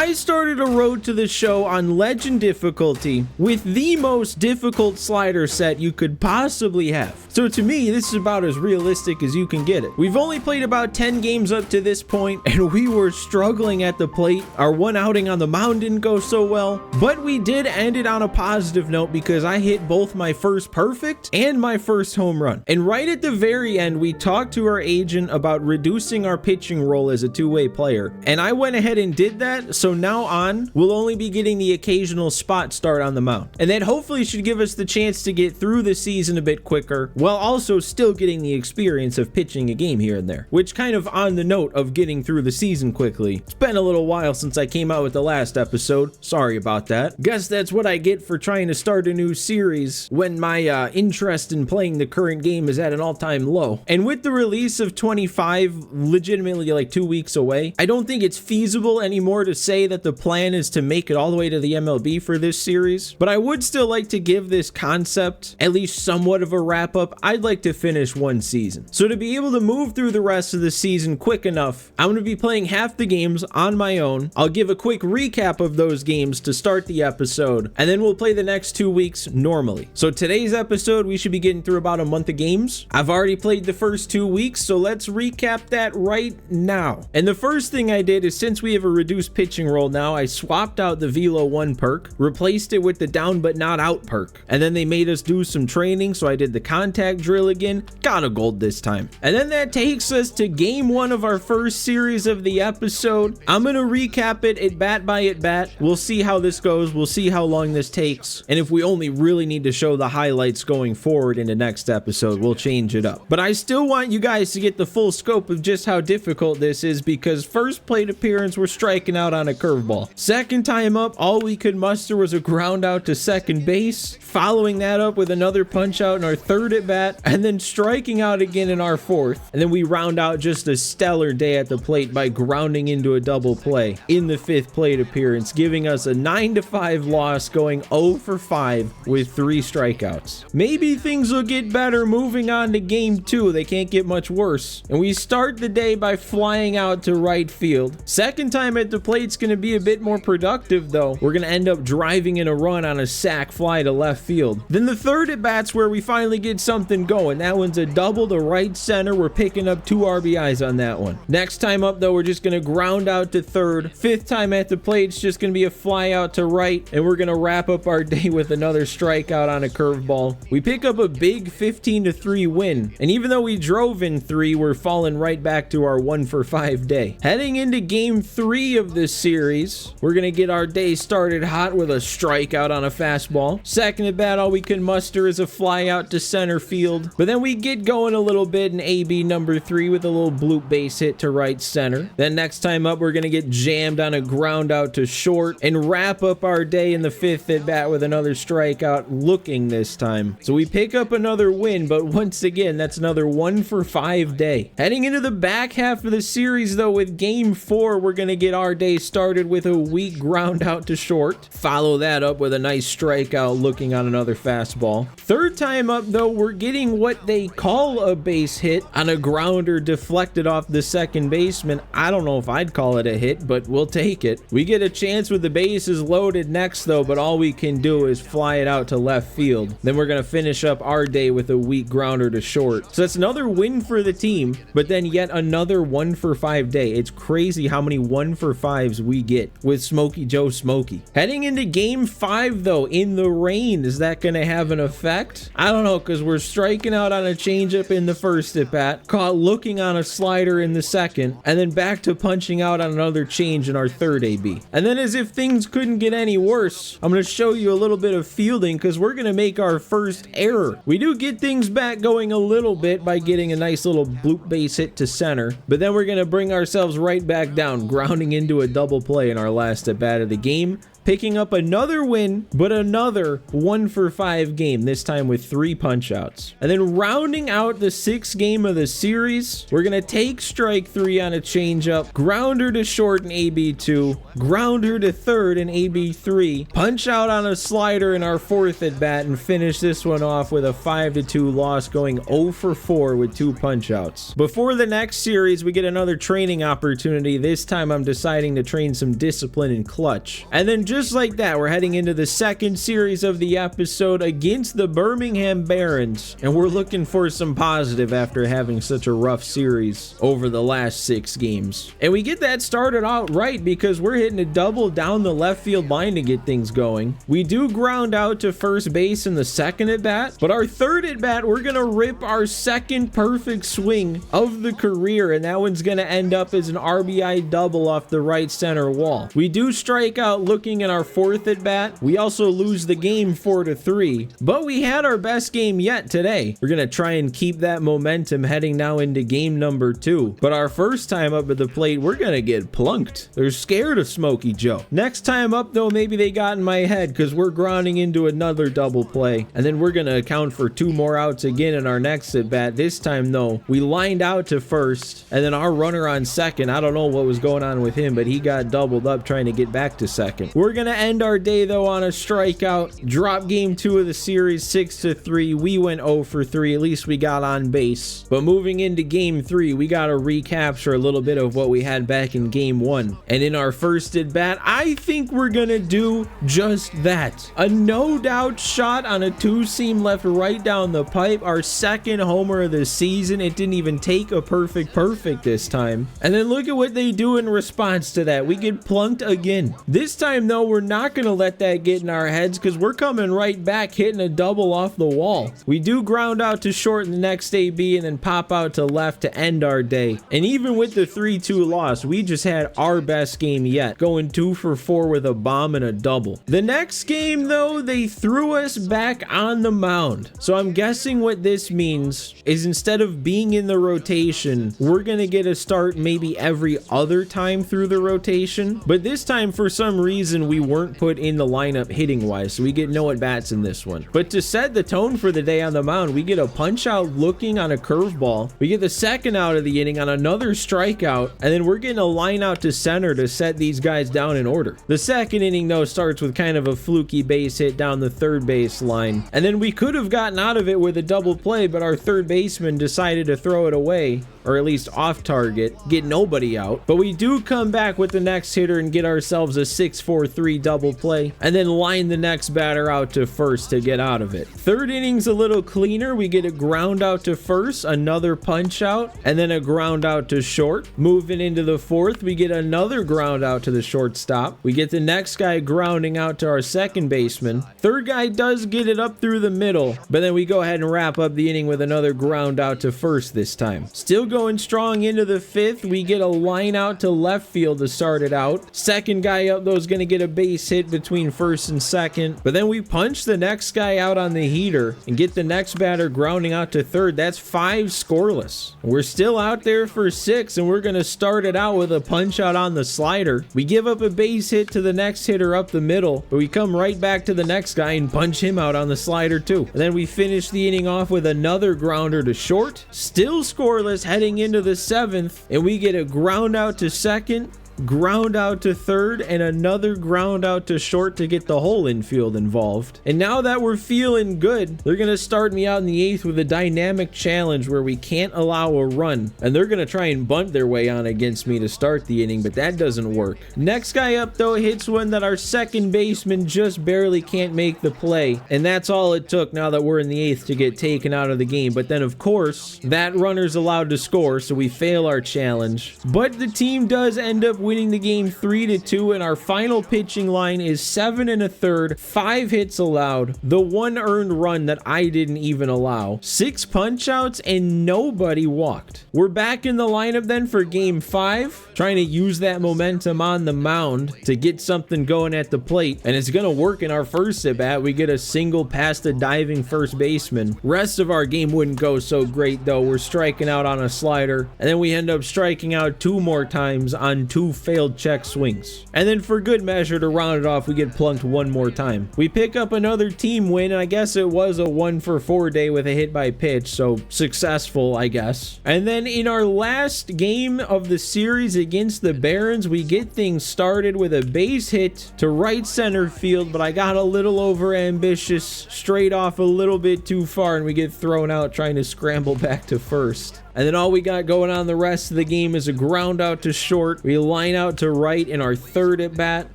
I started a road to the show on legend difficulty with the most difficult slider set you could possibly have. So to me, this is about as realistic as you can get it. We've only played about 10 games up to this point, and we were struggling at the plate. Our one outing on the mound didn't go so well, but we did end it on a positive note because I hit both my first perfect and my first home run. And right at the very end, we talked to our agent about reducing our pitching role as a two-way player, and I went ahead and did that. So now on, we'll only be getting the occasional spot start on the mound, and that hopefully should give us the chance to get through the season a bit quicker, while also still getting the experience of pitching a game here and there. Which, kind of on the note of getting through the season quickly, it's been a little while since I came out with the last episode. Sorry about that. Guess that's what I get for trying to start a new series when my interest in playing the current game is at an all-time low. And with the release of 25 legitimately like 2 weeks away, I don't think it's feasible anymore to say that the plan is to make it all the way to the MLB for this series, but I would still like to give this concept at least somewhat of a wrap up. I'd like to finish one season. So to be able to move through the rest of the season quick enough, I'm going to be playing half the games on my own. I'll give a quick recap of those games to start the episode, and then we'll play the next 2 weeks normally. So today's episode, we should be getting through about a month of games. I've already played the first 2 weeks, so let's recap that right now. And the first thing I did is, since we have a reduced pitching roll now, I swapped out the Velo 1 perk, replaced it with the down but not out perk, and then they made us do some training, so I did the contact drill again, got a gold this time. And then that takes us to game 1 of our first series of the episode. I'm gonna recap it at bat by at bat. We'll see how this goes, we'll see how long this takes, and if we only really need to show the highlights going forward in the next episode, we'll change it up. But I still want you guys to get the full scope of just how difficult this is, because first plate appearance, we're striking out on a curveball. Second time up, all we could muster was a ground out to second base, following that up with another punch out in our third at bat, and then striking out again in our fourth. And then we round out just a stellar day at the plate by grounding into a double play in the fifth plate appearance, giving us a 9-5 loss, going 0 for 5 with 3 strikeouts. Maybe things will get better moving on to game 2. They can't get much worse. And we start the day by flying out to right field. Second time at the plate's going to be a bit more productive though. We're going to end up driving in a run on a sac fly to left field. Then the third at bat's where we finally get something going. That one's a double to right center. We're picking up 2 RBIs on that one. Next time up though, we're just going to ground out to third. Fifth time at the plate, it's just going to be a fly out to right, and we're going to wrap up our day with another strikeout on a curveball. We pick up a big 15-3 win, and even though we drove in 3, we're falling right back to our 1 for 5 day. Heading into game 3 of this series, we're going to get our day started hot with a strikeout on a fastball. Second at bat, all we can muster is a fly out to center field, but then we get going a little bit in AB number 3 with a little bloop base hit to right center. Then next time up, we're going to get jammed on a ground out to short and wrap up our day in the fifth at bat with another strikeout looking this time. So we pick up another win, but once again, that's another 1 for 5 day. Heading into the back half of the series though, with game 4, we're going to get our day started with a weak ground out to short. Follow that up with a nice strikeout looking on another fastball. Third time up though, we're getting what they call a base hit on a grounder deflected off the second baseman. I don't know if I'd call it a hit, but we'll take it. We get a chance with the bases loaded next though, but all we can do is fly it out to left field. Then we're going to finish up our day with a weak grounder to short. So that's another win for the team, but then yet another 1 for 5 day. It's crazy how many 1 for 5s we get with Smokey Joe Smokey. Heading into game 5 though, in the rain, is that going to have an effect? I don't know, because we're striking out on a changeup in the first at bat, caught looking on a slider in the second, and then back to punching out on another change in our third AB. And then, as if things couldn't get any worse, I'm going to show you a little bit of fielding, because we're going to make our first error. We do get things back going a little bit by getting a nice little bloop base hit to center, but then we're going to bring ourselves right back down, grounding into a double play in our last at bat of the game, picking up another win, but another 1 for 5 game, this time with 3 punch outs. And then rounding out the 6th game of the series, we're going to take strike 3 on a changeup, grounder to short in AB2, grounder to third in AB3, punch out on a slider in our fourth at bat, and finish this one off with a 5-2 loss, going 0 for 4 with 2 punch outs. Before the next series, we get another training opportunity. This time I'm deciding to train some discipline and clutch. And then just like that, we're heading into the second series of the episode against the Birmingham Barons, and we're looking for some positive after having such a rough series over the last 6 games. And we get that started out right because we're hitting a double down the left field line to get things going. We do ground out to first base in the second at bat, but our third at bat, we're gonna rip our second perfect swing of the career, and that one's gonna end up as an RBI double off the right center wall. We do strike out looking at our fourth at bat. We also lose the game 4-3, but we had our best game yet today. We're gonna try and keep that momentum heading now into game number 2. But our first time up at the plate, we're gonna get plunked. They're scared of Smokey Joe. Next time up though, maybe they got in my head because we're grounding into another double play, and then we're gonna account for 2 more outs again in our next at bat. This time though, we lined out to first, and then our runner on second, I don't know what was going on with him, but he got doubled up trying to get back to second. We're gonna end our day though on a strikeout, drop game 2 of the series 6-3. We went 0 for 3, at least we got on base. But moving into game 3, we gotta recapture a little bit of what we had back in game 1. And in our first at bat, I think we're gonna do just that. A no doubt shot on a 2-seam left right down the pipe, our second homer of the season. It didn't even take a perfect this time. And then look at what they do in response to that. We get plunked again. This time though, we're not gonna let that get in our heads because we're coming right back, hitting a double off the wall. We do ground out to short in the next AB and then pop out to left to end our day. And even with the 3-2 loss, we just had our best game yet, going 2 for 4 with a bomb and a double. The next game though, they threw us back on the mound. So I'm guessing what this means is instead of being in the rotation, we're gonna get a start maybe every other time through the rotation. But this time for some reason we weren't put in the lineup hitting wise, so we get no at bats in this one. But to set the tone for the day on the mound, we get a punch out looking on a curveball. We get the second out of the inning on another strikeout, and then we're getting a line out to center to set these guys down in order. The second inning though starts with kind of a fluky base hit down the third base line, and then we could have gotten out of it with a double play, but our third baseman decided to throw it away, or at least off target, get nobody out. But we do come back with the next hitter and get ourselves a 6-4-3 double play, and then line the next batter out to first to get out of it. Third inning's a little cleaner. We get a ground out to first, another punch out, and then a ground out to short. Moving into the fourth, we get another ground out to the shortstop. We get the next guy grounding out to our second baseman. Third guy does get it up through the middle, but then we go ahead and wrap up the inning with another ground out to first this time. Still going strong into the fifth. We get a line out to left field to start it out. Second guy up though is going to get a base hit between first and second, but then we punch the next guy out on the heater and get the next batter grounding out to third. That's 5 scoreless. We're still out there for 6, and we're going to start it out with a punch out on the slider. We give up a base hit to the next hitter up the middle, but we come right back to the next guy and punch him out on the slider too. And then we finish the inning off with another grounder to short. Still scoreless heading into the 7th, and we get a ground out to second, ground out to third, and another ground out to short to get the whole infield involved. And now that we're feeling good, they're gonna start me out in the 8th with a dynamic challenge where we can't allow a run, and they're gonna try and bunt their way on against me to start the inning, but that doesn't work. Next guy up though hits one that our second baseman just barely can't make the play, and that's all it took now that we're in the 8th to get taken out of the game. But then of course that runner's allowed to score, so we fail our challenge, but the team does end up winning the game 3-2, and our final pitching line is 7 1/3, 5 hits allowed, the 1 earned run that I didn't even allow, 6 punch outs, and nobody walked. We're back in the lineup then for game 5, trying to use that momentum on the mound to get something going at the plate, and it's gonna work in our first at bat. We get a single past the diving first baseman. Rest of our game wouldn't go so great though. We're striking out on a slider, and then we end up striking out 2 more times on 2 failed check swings. And then for good measure, to round it off, we get plunked one more time. We pick up another team win, and I guess it was a 1-for-4 day with a hit by pitch, so successful, I guess. And then in our last game of the series against the Barons, we get things started with a base hit to right center field, but I got a little over ambitious, straight off a little bit too far, and we get thrown out trying to scramble back to first. And then all we got going on the rest of the game is a ground out to short. We line out to right in our third at bat,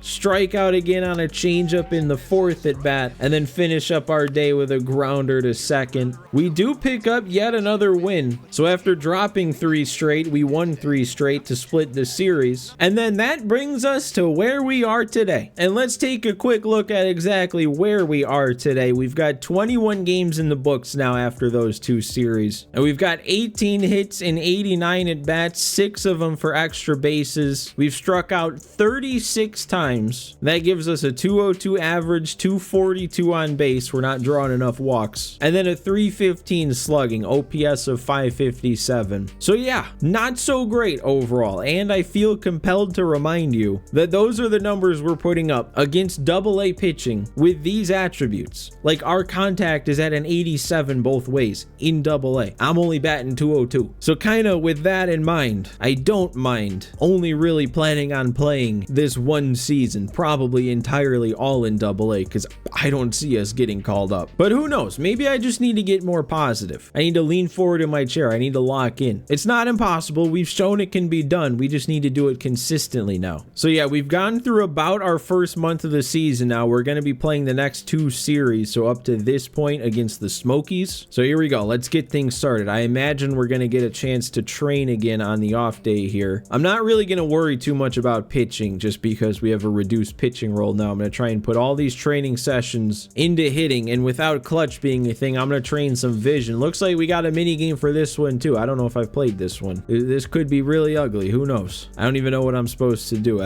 strike out again on a changeup in the fourth at bat, and then finish up our day with a grounder to second. We do pick up yet another win. So after dropping 3 straight, we won 3 straight to split the series. And then that brings us to where we are today. And let's take a quick look at exactly where we are today. We've got 21 games in the books now after those 2 series. And we've got 18 hits in 89 at bats, 6 of them for extra bases. We've struck out 36 times. That gives us a 202 average, 242 on base. We're not drawing enough walks. And then a 315 slugging, OPS of 557. So yeah, not so great overall. And I feel compelled to remind you that those are the numbers we're putting up against AA pitching with these attributes. Like our contact is at an 87 both ways in AA. I'm only batting 202. So kind of with that in mind, I don't mind only really planning on playing this one season, probably entirely all in AA, because I don't see us getting called up. But who knows? Maybe I just need to get more positive. I need to lean forward in my chair. I need to lock in. It's not impossible. We've shown it can be done. We just need to do it consistently now. So yeah, we've gone through about our first month of the season now. We're going to be playing the next 2 series. So up to this point against the Smokies. So here we go. Let's get things started. I imagine we're going to get a chance to train again on the off day here. I'm not really going to worry too much about pitching just because we have a reduced pitching role now. I'm going to try and put all these training sessions into hitting, and without clutch being a thing, I'm going to train some vision. Looks like we got a mini game for this one too. I don't know if I've played this one. This could be really ugly. Who knows? I don't even know what I'm supposed to do.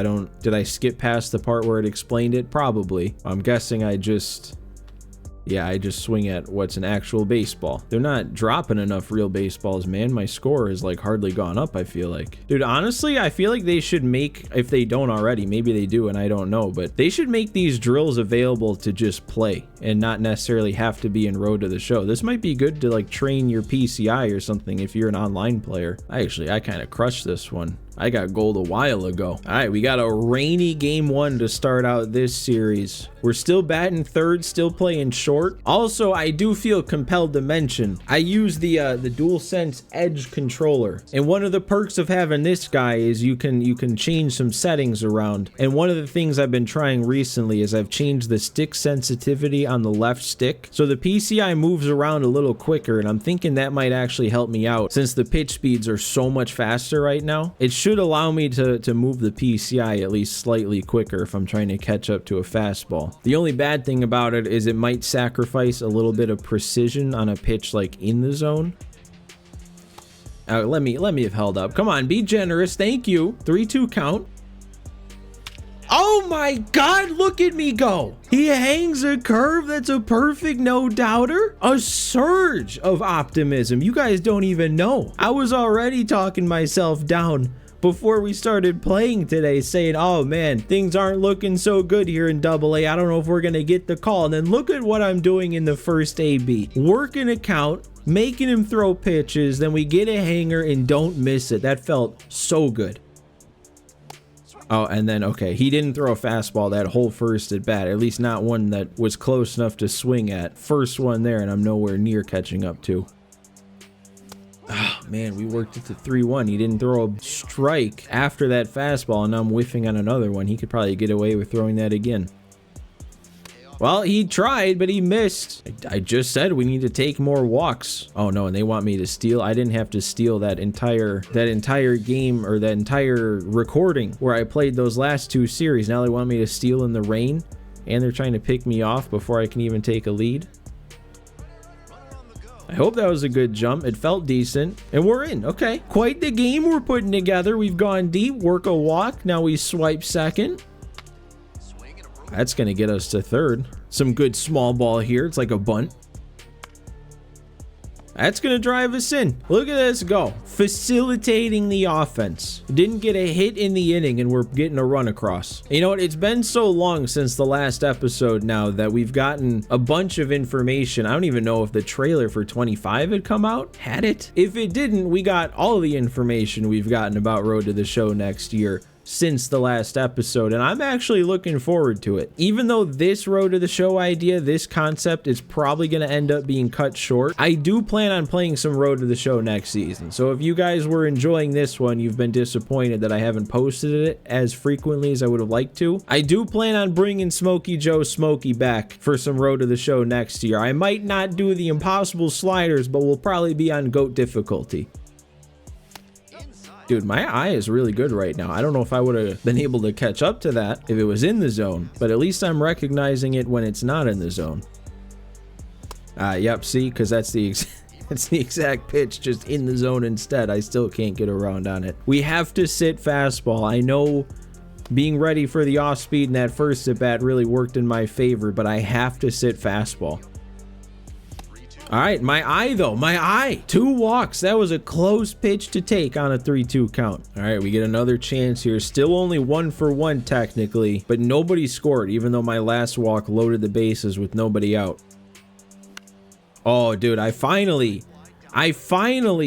Did I skip past the part where it explained it? Probably. I'm guessing I just swing at what's an actual baseball. They're not dropping enough real baseballs, man. My score has like hardly gone up, I feel like. Dude, honestly, I feel like they should make, if they don't already, maybe they do and I don't know, but they should make these drills available to just play and not necessarily have to be in Road to the Show. This might be good to like train your PCI or something if you're an online player. I kind of crushed this one. I got gold a while ago. All right, we got a rainy game 1 to start out this series. We're still batting third, still playing short. Also, I do feel compelled to mention, I use the DualSense Edge controller. And one of the perks of having this guy is you can change some settings around. And one of the things I've been trying recently is I've changed the stick sensitivity on the left stick. So the PCI moves around a little quicker, and I'm thinking that might actually help me out since the pitch speeds are so much faster right now. It should allow me to move the PCI at least slightly quicker if I'm trying to catch up to a fastball. The only bad thing about it is it might sacrifice a little bit of precision on a pitch like in the zone. Let me have held up. Come on, be generous. Thank you. 3-2 count. Oh my God, look at me go. He hangs a curve. That's a perfect no-doubter. A surge of optimism. You guys don't even know. I was already talking myself down before we started playing today, saying, oh man, things aren't looking so good here in AA. I don't know if we're going to get the call. And then look at what I'm doing in the first AB. Working a count, making him throw pitches, then we get a hanger and don't miss it. That felt so good. Oh, and then, okay, he didn't throw a fastball that whole first at bat, at least not one that was close enough to swing at. First one there, and I'm nowhere near catching up to. Oh, man, we worked it to 3-1. He didn't throw a strike after that fastball, and now I'm whiffing on another one. He could probably get away with throwing that again. Well, he tried, but he missed. I just said we need to take more walks. Oh no, and they want me to steal. I didn't have to steal that entire game or that entire recording where I played those last 2 series. Now they want me to steal in the rain, and they're trying to pick me off before I can even take a lead. I hope that was a good jump. It felt decent, and we're in. Okay, quite the game we're putting together. We've gone deep, work a walk. Now we swipe second. That's going to get us to third. Some good small ball here. It's like a bunt. That's going to drive us in. Look at this go. facilitating the offense. Didn't get a hit in the inning and we're getting a run across. You know what? It's been so long since the last episode now that we've gotten a bunch of information. I don't even know if the trailer for 25 had come out. Had it? If it didn't, we got all the information we've gotten about Road to the Show next year since the last episode, and I'm actually looking forward to it. Even though this Road to the Show idea, this concept is probably going to end up being cut short, I do plan on playing some Road to the Show next season. So if you guys were enjoying this one, you've been disappointed that I haven't posted it as frequently as I would have liked to, I do plan on bringing Smokey Joe Smokey back for some Road to the Show next year. I might not do the impossible sliders, but we'll probably be on GOAT difficulty. Dude, my eye is really good right now. I don't know if I would have been able to catch up to that if it was in the zone, but at least I'm recognizing it when it's not in the zone. Yep, see, because that's the exact pitch, just in the zone instead. I still can't get around on it. We have to sit fastball. I know being ready for the off speed in that first at bat really worked in my favor, but I have to sit fastball. All right, my eye though, my eye. 2 walks. That was a close pitch to take on a 3-2 count. All right, we get another chance here. Still only 1 for 1 technically, but nobody scored even though my last walk loaded the bases with nobody out. Oh, dude, I finally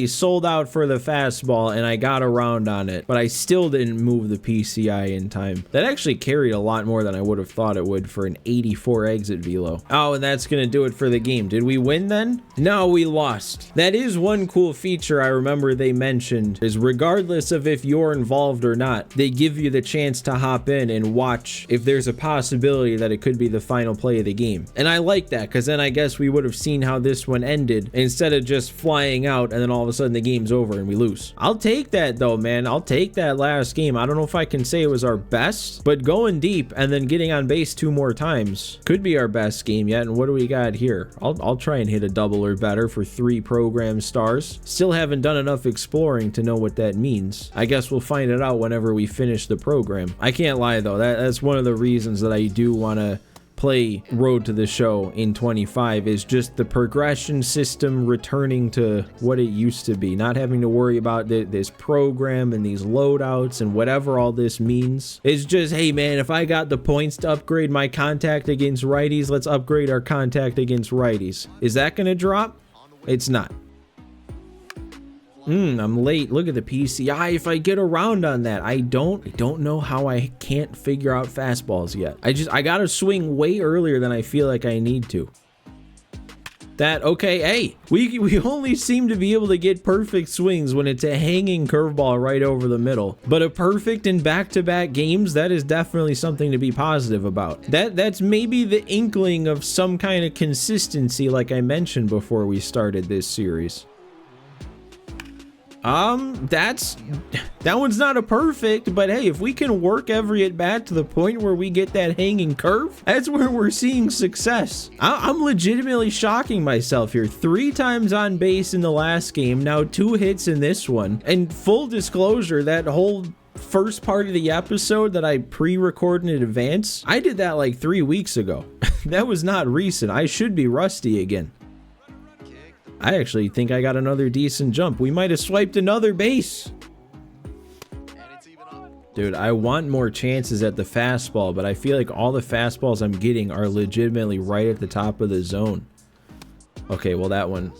sold out for the fastball and I got around on it, but I still didn't move the PCI in time. That actually carried a lot more than I would have thought it would for an 84 exit velo. Oh, and that's gonna do it for the game. Did we win then? No, we lost. That is one cool feature I remember they mentioned, is regardless of if you're involved or not, they give you the chance to hop in and watch if there's a possibility that it could be the final play of the game. And I like that, because then I guess we would have seen how this one ended instead of just flying out and then all of a sudden the game's over and we lose. I'll take that though, man. I'll take that last game. I don't know if I can say it was our best, but going deep and then getting on base 2 more times could be our best game yet. And what do we got here? I'll try and hit a double or better for 3 program stars. Still haven't done enough exploring to know what that means. I guess we'll find it out whenever we finish the program. I can't lie though, that's one of the reasons that I do want to play Road to the Show in 25, is just the progression system returning to what it used to be, not having to worry about this program and these loadouts and whatever all this means. It's just, hey man, if I got the points to upgrade my contact against righties, let's upgrade our contact against righties. Is that gonna drop? It's not. I'm late. Look at the PCI. If I get around on that, I don't know how I can't figure out fastballs yet. I gotta swing way earlier than I feel like I need to. That, okay, hey, we only seem to be able to get perfect swings when it's a hanging curveball right over the middle. But a perfect in back-to-back games, that is definitely something to be positive about. That's maybe the inkling of some kind of consistency like I mentioned before we started this series. That one's not a perfect, but hey, if we can work every at bat to the point where we get that hanging curve, that's where we're seeing success. I'm legitimately shocking myself here. 3 times on base in the last game, now 2 hits in this one. And full disclosure, that whole first part of the episode that I pre-recorded in advance, I did that like 3 weeks ago. That was not recent. I should be rusty again. I actually think I got another decent jump. We might have swiped another base. Dude, I want more chances at the fastball, but I feel like all the fastballs I'm getting are legitimately right at the top of the zone. Okay, well that one,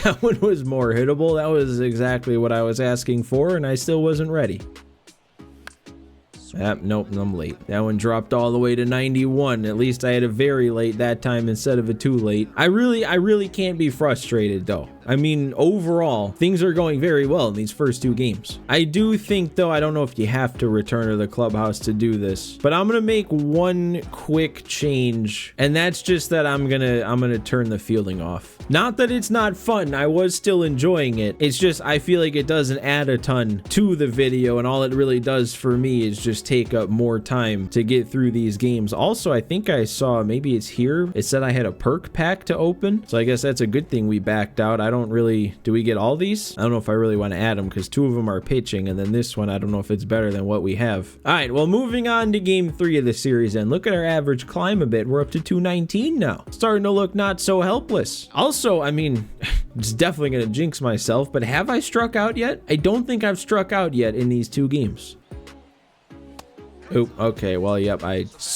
that one was more hittable. That was exactly what I was asking for, and I still wasn't ready. Nope, I'm late. That one dropped all the way to 91. At least I had a very late that time instead of a too late. I really can't be frustrated though. I mean, overall, things are going very well in these first 2 games. I do think though, I don't know if you have to return to the clubhouse to do this, but I'm gonna make one quick change, and that's just that I'm gonna turn the fielding off. Not that it's not fun, I was still enjoying it. It's just I feel like it doesn't add a ton to the video, and all it really does for me is just take up more time to get through these games. Also, I think I saw, maybe it's here, it said I had a perk pack to open, so I guess that's a good thing we backed out. I don't don't really... Do we get all these? I don't know if I really want to add them because 2 of them are pitching, and then this one, I don't know if it's better than what we have. All right, well, moving on to game 3 of the series, and look at our average climb a bit. We're up to 219 now. Starting to look not so helpless. Also, I mean, it's definitely going to jinx myself, but have I struck out yet? I don't think I've struck out yet in these 2 games. Oh, okay, well, yep,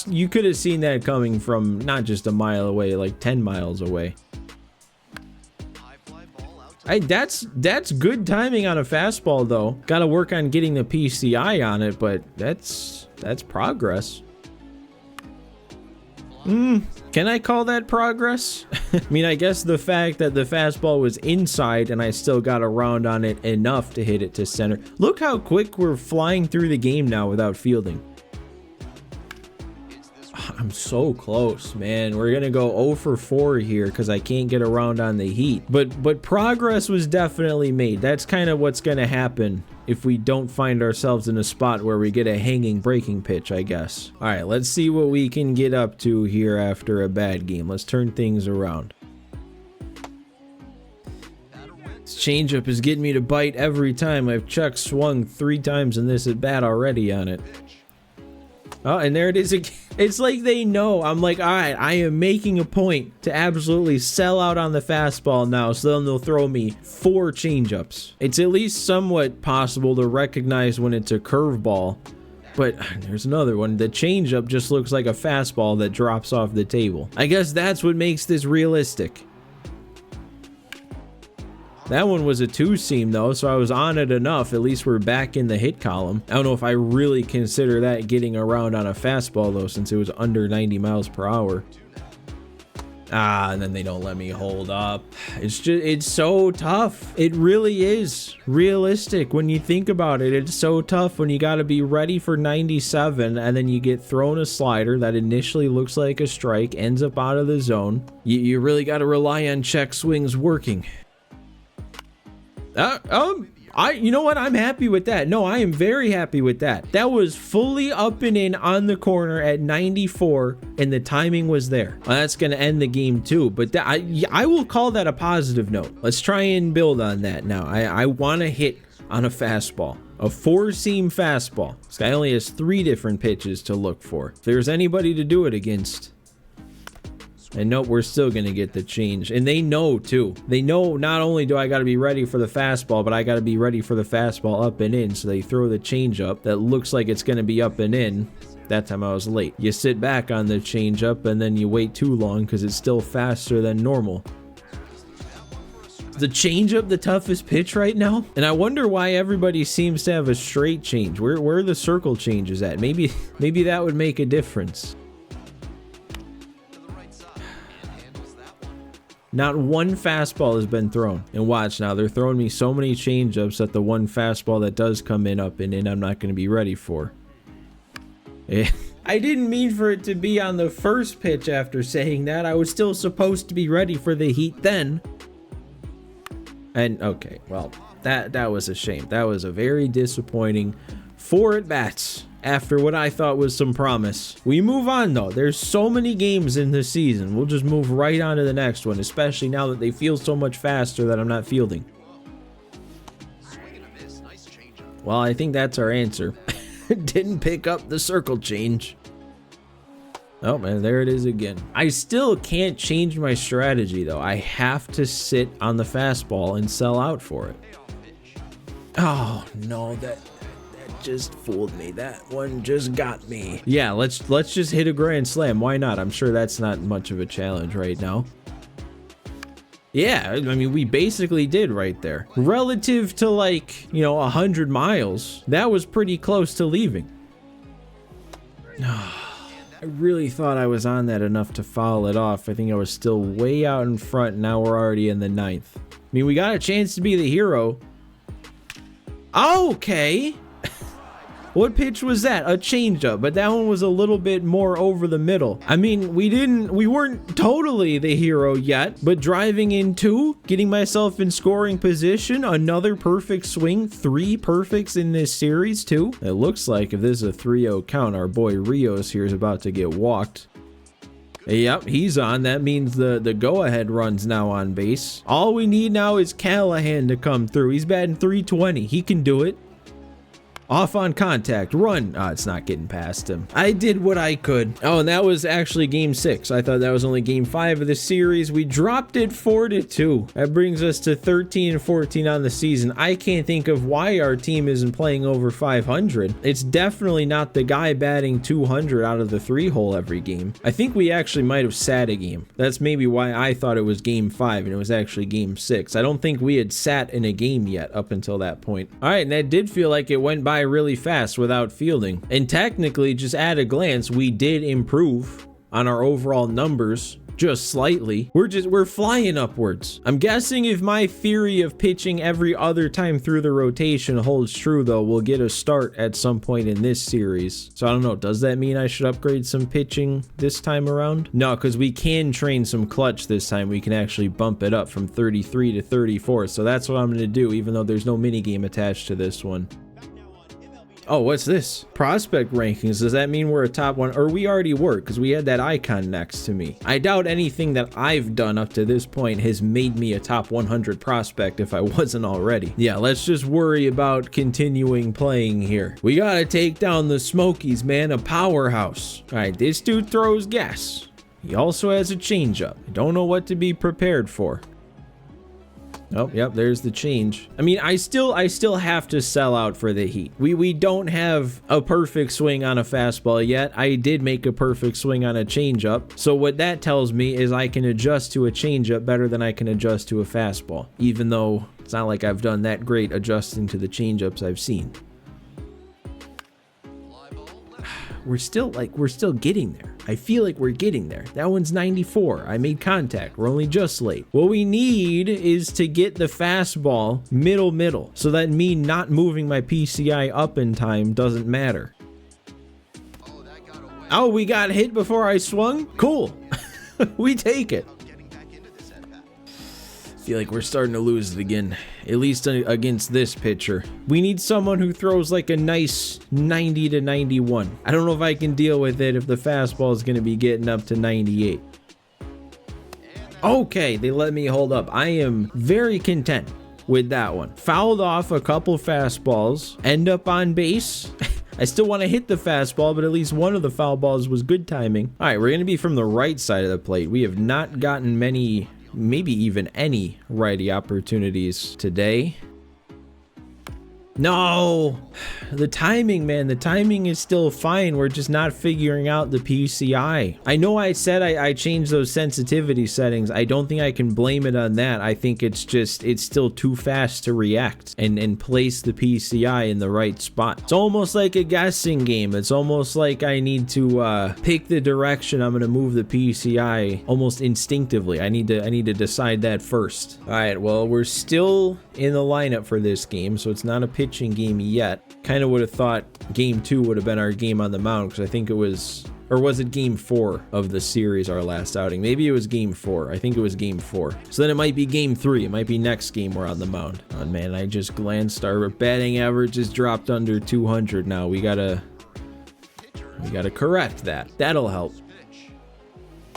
you could have seen that coming from not just a mile away, like 10 miles away. That's good timing on a fastball, though. Got to work on getting the PCI on it, but that's progress. Can I call that progress? I mean, I guess the fact that the fastball was inside and I still got around on it enough to hit it to center. Look how quick we're flying through the game now without fielding. I'm so close, man. We're gonna go 0 for 4 here because I can't get around on the heat. But progress was definitely made. That's kind of what's gonna happen if we don't find ourselves in a spot where we get a hanging breaking pitch, I guess. All right, let's see what we can get up to here after a bad game. Let's turn things around. This changeup is getting me to bite every time. I've Chuck swung 3 times in this at bat already on it. Oh, and there it is again. It's like they know. I'm like, all right, I am making a point to absolutely sell out on the fastball now, so then they'll throw me 4 changeups. It's at least somewhat possible to recognize when it's a curveball, but there's another one. The changeup just looks like a fastball that drops off the table. I guess that's what makes this realistic. That one was a 2-seam though, so I was on it enough. At least we're back in the hit column. I don't know if I really consider that getting around on a fastball though, since it was under 90 miles per hour. Ah, and then they don't let me hold up. It's so tough. It really is realistic when you think about it. It's so tough when you got to be ready for 97 and then you get thrown a slider that initially looks like a strike, ends up out of the zone. You really got to rely on check swings working. You know what? I'm happy with that. No, I am very happy with that. That was fully up and in on the corner at 94, and the timing was there. Well, that's going to end the game too, but I will call that a positive note. Let's try and build on that now. I want to hit on a fastball. A 4-seam fastball. This guy only has 3 different pitches to look for. If there's anybody to do it against... And nope, we're still going to get the change. And they know, too. They know not only do I got to be ready for the fastball, but I got to be ready for the fastball up and in. So they throw the changeup that looks like it's going to be up and in. That time I was late. You sit back on the changeup and then you wait too long because it's still faster than normal. The changeup, the toughest pitch right now? And I wonder why everybody seems to have a straight change. Where are the circle changes at? Maybe that would make a difference. Not one fastball has been thrown. And watch now, they're throwing me so many changeups that the one fastball that does come in up and in, I'm not going to be ready for. I didn't mean for it to be on the first pitch after saying that. I was still supposed to be ready for the heat then. And okay, well, that was a shame. That was a very disappointing 4 at-bats. After what I thought was some promise. We move on though. There's so many games in this season. We'll just move right on to the next one, especially now that they feel so much faster that I'm not fielding. Well, I think that's our answer. Didn't pick up the circle change. Oh man, there it is again. I still can't change my strategy though. I have to sit on the fastball and sell out for it. Oh no, that just fooled me. That one just got me. Yeah, let's just hit a grand slam. Why not? I'm sure that's not much of a challenge right now. Yeah, I mean, we basically did right there. Relative to like, 100 miles, that was pretty close to leaving. I really thought I was on that enough to foul it off. I think I was still way out in front. Now we're already in the 9th. I mean, we got a chance to be the hero. Okay. What pitch was that? A changeup, but that one was a little bit more over the middle. I mean, we weren't totally the hero yet, but driving in 2, getting myself in scoring position, another perfect swing, 3 perfects in this series too. It looks like if this is a 3-0 count, our boy Rios here is about to get walked. Yep, he's on. That means the go-ahead run's now on base. All we need now is Callahan to come through. He's batting 320. He can do it. Off on contact, run. It's not getting past him. I did what I could. Oh, and that was actually game 6. I thought that was only game 5 of the series. We dropped it 4-2. That brings us to 13-14 on the season. I can't think of why our team isn't playing over 500. It's definitely not the guy batting 200 out of the 3-hole every game. I think we actually might have sat a game. That's maybe why I thought it was game 5 and it was actually game 6. I don't think we had sat in a game yet up until that point. All right, and that did feel like it went by really fast without fielding. And technically, just at a glance, we did improve on our overall numbers just slightly. We're flying upwards. I'm guessing if my theory of pitching every other time through the rotation holds true, though, we'll get a start at some point in this series. So I don't know, does that mean I should upgrade some pitching this time around? No, because we can train some clutch this time. We can actually bump it up from 33 to 34. So that's what I'm going to do, even though there's no minigame attached to this one. Oh, what's this? Prospect rankings. Does that mean we're a top 1? Or we already were, because we had that icon next to me. I doubt anything that I've done up to this point has made me a top 100 prospect if I wasn't already. Yeah, let's just worry about continuing playing here. We gotta take down the Smokies, man. A powerhouse. All right, this dude throws gas. He also has a changeup. I don't know what to be prepared for. Oh, yep, there's the change. I mean, I still have to sell out for the Heat. We don't have a perfect swing on a fastball yet. I did make a perfect swing on a changeup. So what that tells me is I can adjust to a changeup better than I can adjust to a fastball, even though it's not like I've done that great adjusting to the changeups I've seen. We're still getting there. I feel like we're getting there. That one's 94. I made contact. We're only just late. What we need is to get the fastball middle, so that me not moving my PCI up in time doesn't matter. Oh, we got hit before I swung? Cool. We take it. Feel like we're starting to lose it again, at least against this pitcher. We need someone who throws like a nice 90 to 91. I don't know if I can deal with it if the fastball is going to be getting up to 98. Okay, they let me hold up. I am very content with that one. Fouled off a couple fastballs, end up on base. I still want to hit the fastball, but at least one of the foul balls was good timing. All right, we're going to be from the right side of the plate. We have not gotten many, maybe even any righty opportunities today. No, the timing, man, the timing is still fine. We're just not figuring out the PCI. I know I said I changed those sensitivity settings. I don't think I can blame it on that. I think it's still too fast to react and place the PCI in the right spot. It's almost like a guessing game. It's almost like I need to pick the direction I'm going to move the PCI almost instinctively. I need to decide that first. All right, well, we're still in the lineup for this game, so it's not a pitching game yet. Kind of would have thought game 2 would have been our game on the mound, because I think it was, or was it game 4 of the series, our last outing? Maybe it was game 4. I think it was game 4. So then it might be game 3. It might be next game we're on the mound. Oh man, I just glanced. Our batting average has dropped under 200 now. We gotta correct that. That'll help.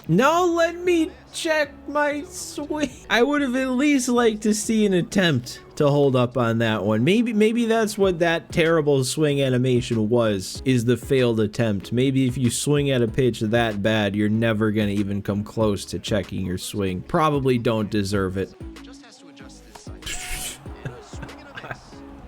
No, let me check my swing. I would have at least liked to see an attempt to hold up on that one. Maybe that's what that terrible swing animation was, is the failed attempt. Maybe if you swing at a pitch that bad, you're never gonna even come close to checking your swing. Probably don't deserve it.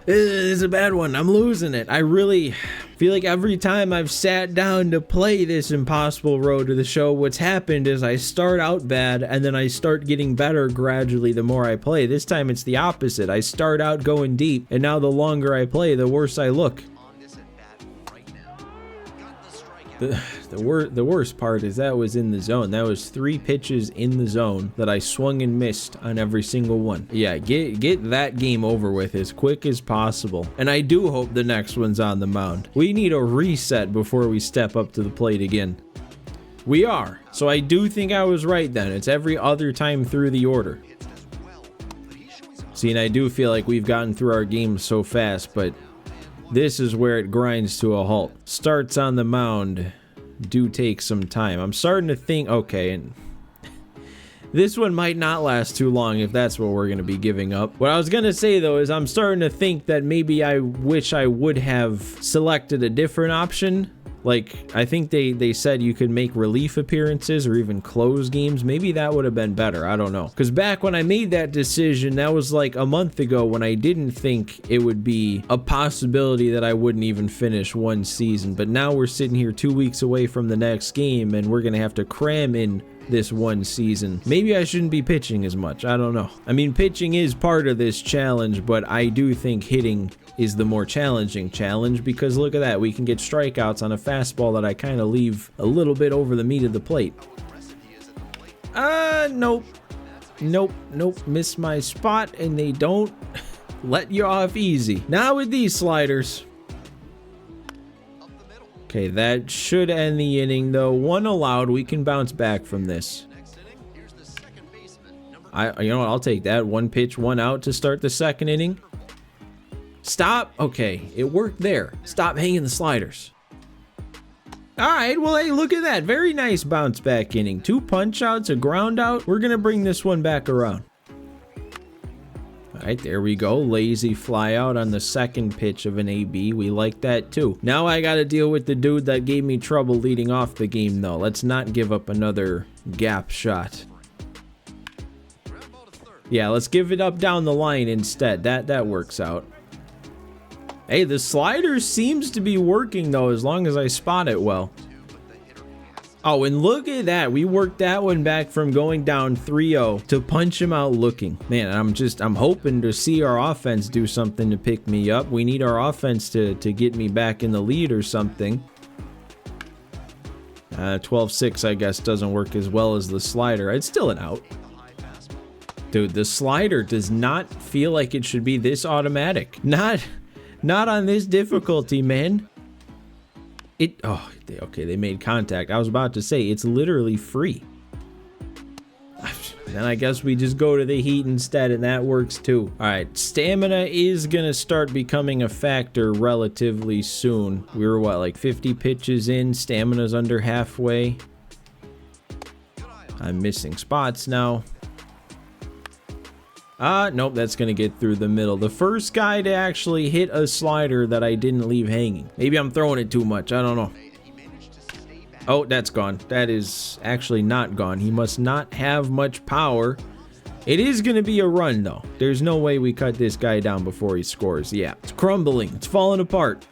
This is a bad one. I'm losing it. I really feel like every time I've sat down to play this impossible road to the show, what's happened is I start out bad and then I start getting better gradually the more I play. This time it's the opposite. I start out going deep, and now the longer I play, the worse I look. The worst part is that was in the zone. That was 3 pitches in the zone that I swung and missed on every single one. Yeah, get that game over with as quick as possible. And I do hope the next one's on the mound. We need a reset before we step up to the plate again. We are. So I do think I was right then. It's every other time through the order. See, and I do feel like we've gotten through our games so fast, but this is where it grinds to a halt. Starts on the mound. do take some time. I'm starting to think, okay, and this one might not last too long if that's what we're going to be giving up. What I was going to say, though, is I'm starting to think that maybe I wish I would have selected a different option. Like, I think they said you could make relief appearances or even close games. Maybe that would have been better. I don't know. Because back when I made that decision, that was like a month ago when I didn't think it would be a possibility that I wouldn't even finish one season. But now we're sitting here 2 weeks away from the next game, and we're going to have to cram in this one season. Maybe I shouldn't be pitching as much. I don't know. I mean, pitching is part of this challenge, but I do think hitting is the more challenging challenge, because look at that. We can get strikeouts on a fastball that I kind of leave a little bit over the meat of the plate. Nope. Nope. Miss my spot, and they don't let you off easy. Now with these sliders. Okay, that should end the inning, though. One allowed. We can bounce back from this. You know what? I'll take that. One pitch, one out to start the second inning. Stop. Okay, it worked there. Stop hanging the sliders. All right, well, hey, look at that. Very nice bounce back inning. 2 punch outs, a ground out. We're going to bring this one back around. All right, there we go. Lazy fly out on the second pitch of an AB. We like that too. Now I got to deal with the dude that gave me trouble leading off the game, though. Let's not give up another gap shot. Yeah, let's give it up down the line instead. That works out. Hey, the slider seems to be working, though, as long as I spot it well. Oh, and look at that. We worked that one back from going down 3-0 to punch him out looking. Man, I'm hoping to see our offense do something to pick me up. We need our offense to get me back in the lead or something. 12-6, I guess, doesn't work as well as the slider. It's still an out. Dude, the slider does not feel like it should be this automatic. Not on this difficulty, man. Okay, they made contact. I was about to say, it's literally free. Then I guess we just go to the heat instead, and that works too. All right, stamina is gonna start becoming a factor relatively soon. We were, what, like 50 pitches in? Stamina's under halfway. I'm missing spots now. Nope, that's gonna get through the middle. The first guy to actually hit a slider that I didn't leave hanging. Maybe I'm throwing it too much, I don't know. Oh, that's gone. That is actually not gone. He must not have much power. It is gonna be a run, though. There's no way we cut this guy down before he scores. Yeah, it's crumbling. It's falling apart.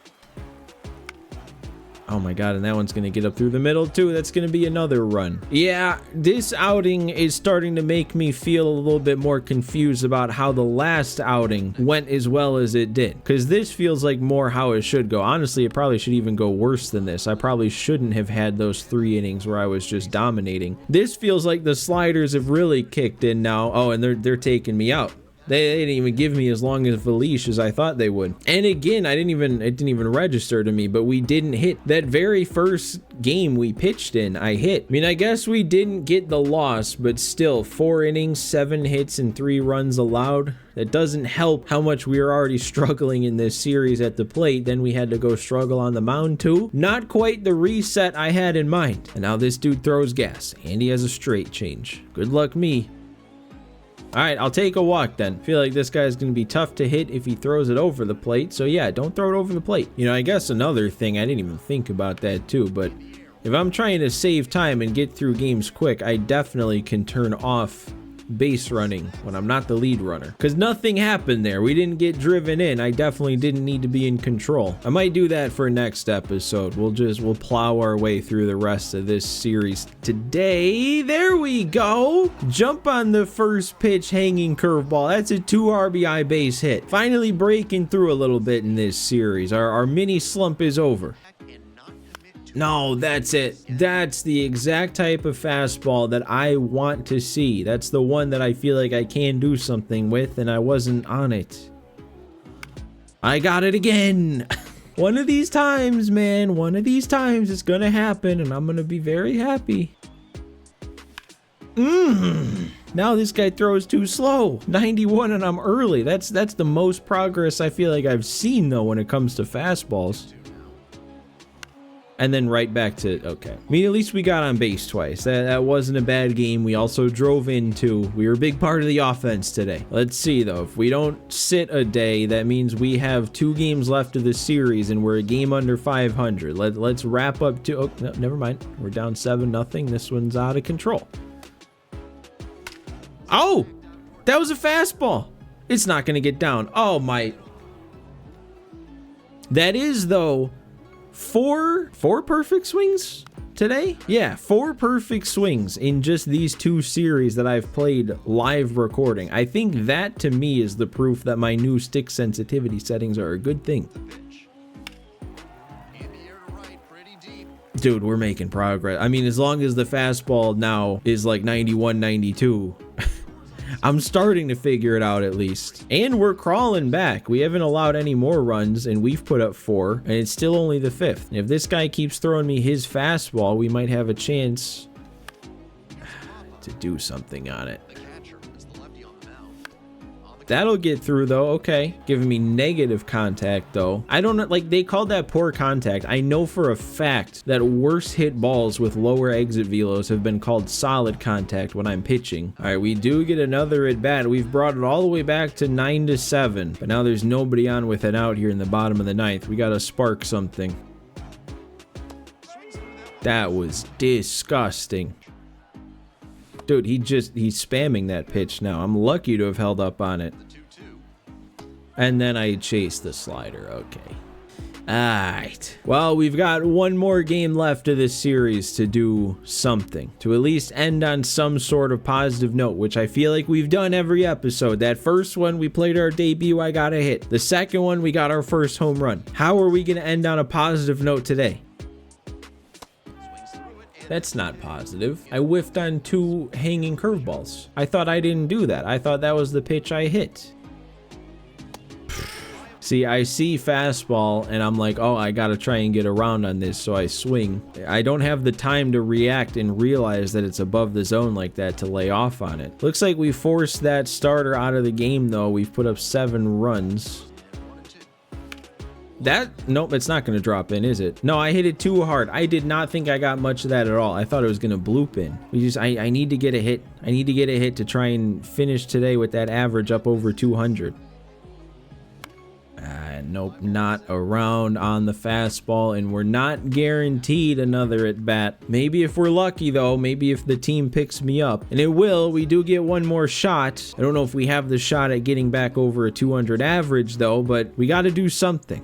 Oh my god, and that one's gonna get up through the middle too. That's gonna be another run. Yeah, this outing is starting to make me feel a little bit more confused about how the last outing went as well as it did. Because this feels like more how it should go. Honestly, it probably should even go worse than this. I probably shouldn't have had those 3 innings where I was just dominating. This feels like the sliders have really kicked in now. Oh, and they're taking me out. They didn't even give me as long of a leash as I thought they would. And again, it didn't even register to me, but we didn't hit. That very first game we pitched in, I hit. I mean, I guess we didn't get the loss, but still, 4 innings, 7 hits, and 3 runs allowed. That doesn't help how much we were already struggling in this series at the plate. Then we had to go struggle on the mound too. Not quite the reset I had in mind. And now this dude throws gas, and he has a straight change. Good luck me. All right, I'll take a walk then. Feel like this guy's going to be tough to hit if he throws it over the plate. So yeah, don't throw it over the plate. You know, I guess another thing, I didn't even think about that too, but if I'm trying to save time and get through games quick, I definitely can turn off base running when I'm not the lead runner, because nothing happened there. We didn't get driven in. I definitely didn't need to be in control. I might do that for next episode. We'll plow our way through the rest of this series today. There we go. Jump on the first pitch hanging curveball. That's a 2 RBI base hit. Finally breaking through a little bit in this series. Our mini slump is over. No, that's it. That's the exact type of fastball that I want to see. That's the one that I feel like I can do something with, and I wasn't on it. I got it again. One of these times, man, one of these times it's gonna happen, and I'm gonna be very happy. Now this guy throws too slow. 91 and I'm early. That's the most progress I feel like I've seen, though, when it comes to fastballs. and then right back to, okay. I mean, at least we got on base twice. That wasn't a bad game. We also drove in too. We were a big part of the offense today. Let's see though, if we don't sit a day, that means we have 2 games left of the series and we're a game under 500. Let's wrap up to, oh, no, never mind. We're down 7-0. This one's out of control. Oh, that was a fastball. It's not going to get down. Oh my. That is though, four perfect swings today? Yeah, 4 perfect swings in just these 2 series that I've played live recording. I think that to me is the proof that my new stick sensitivity settings are a good thing. Dude, we're making progress. I mean, as long as the fastball now is like 91, 92, I'm starting to figure it out at least. And we're crawling back. We haven't allowed any more runs, and we've put up 4, and it's still only the 5th. And if this guy keeps throwing me his fastball, we might have a chance to do something on it. That'll get through though. Okay, giving me negative contact though. I don't know, like they called that poor contact. I know for a fact that worse hit balls with lower exit velos have been called solid contact when I'm pitching. All right, we do get another at bat. We've brought it all the way back to 9-7, but now there's nobody on with an out here in the bottom of the 9th. We got to spark something. That was disgusting. Dude, he's spamming that pitch now. I'm lucky to have held up on it. And then I chased the slider. Okay. Alright. Well, we've got one more game left of this series to do something. To at least end on some sort of positive note, which I feel like we've done every episode. That first one, we played our debut, I got a hit. The second one, we got our first home run. How are we going to end on a positive note today? That's not positive. I whiffed on 2 hanging curveballs. I thought I didn't do that. I thought that was the pitch I hit. See, I see fastball and I'm like, oh, I gotta try and get around on this, so I swing. I don't have the time to react and realize that it's above the zone like that to lay off on it. Looks like we forced that starter out of the game though. We've put up 7 runs. Nope, it's not going to drop in, is it? No, I hit it too hard. I did not think I got much of that at all. I thought it was going to bloop in. I need to get a hit. I need to get a hit to try and finish today with that average up over 200. Nope, not around on the fastball, and we're not guaranteed another at bat. Maybe if we're lucky though, maybe if the team picks me up, and it will. We do get one more shot. I don't know if we have the shot at getting back over a 200 average though, but we got to do something.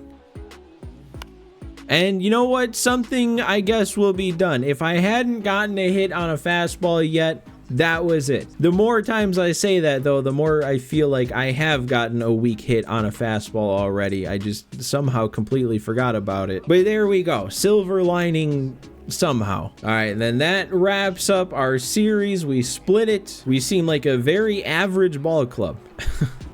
And you know what? Something I guess will be done. If I hadn't gotten a hit on a fastball yet, that was it. The more times I say that though, the more I feel like I have gotten a weak hit on a fastball already. I just somehow completely forgot about it. But there we go. Silver lining somehow. All right, then that wraps up our series. We split it. We seem like a very average ball club.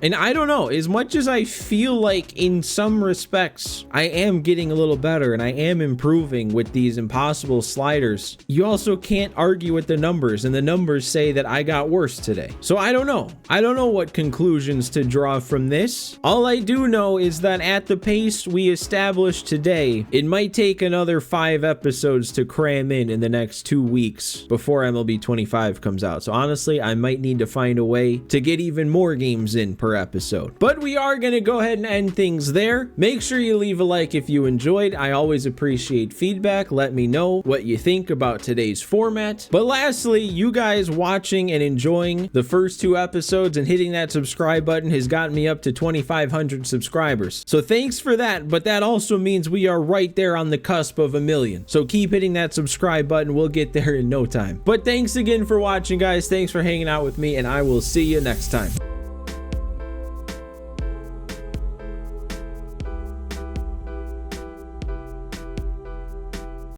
And I don't know, as much as I feel like in some respects I am getting a little better and I am improving with these impossible sliders, you also can't argue with the numbers, and the numbers say that I got worse today. So I don't know. I don't know what conclusions to draw from this. All I do know is that at the pace we established today, it might take another 5 episodes to cram in the next 2 weeks before MLB 25 comes out. So honestly, I might need to find a way to get even more games in per episode. But we are going to go ahead and end things there. Make sure you leave a like if you enjoyed. I always appreciate feedback. Let me know what you think about today's format. But lastly, you guys watching and enjoying the first 2 episodes and hitting that subscribe button has gotten me up to 2,500 subscribers. So thanks for that, but that also means we are right there on the cusp of 1 million. So keep hitting that subscribe button. We'll get there in no time. But thanks again for watching, guys. Thanks for hanging out with me, and I will see you next time.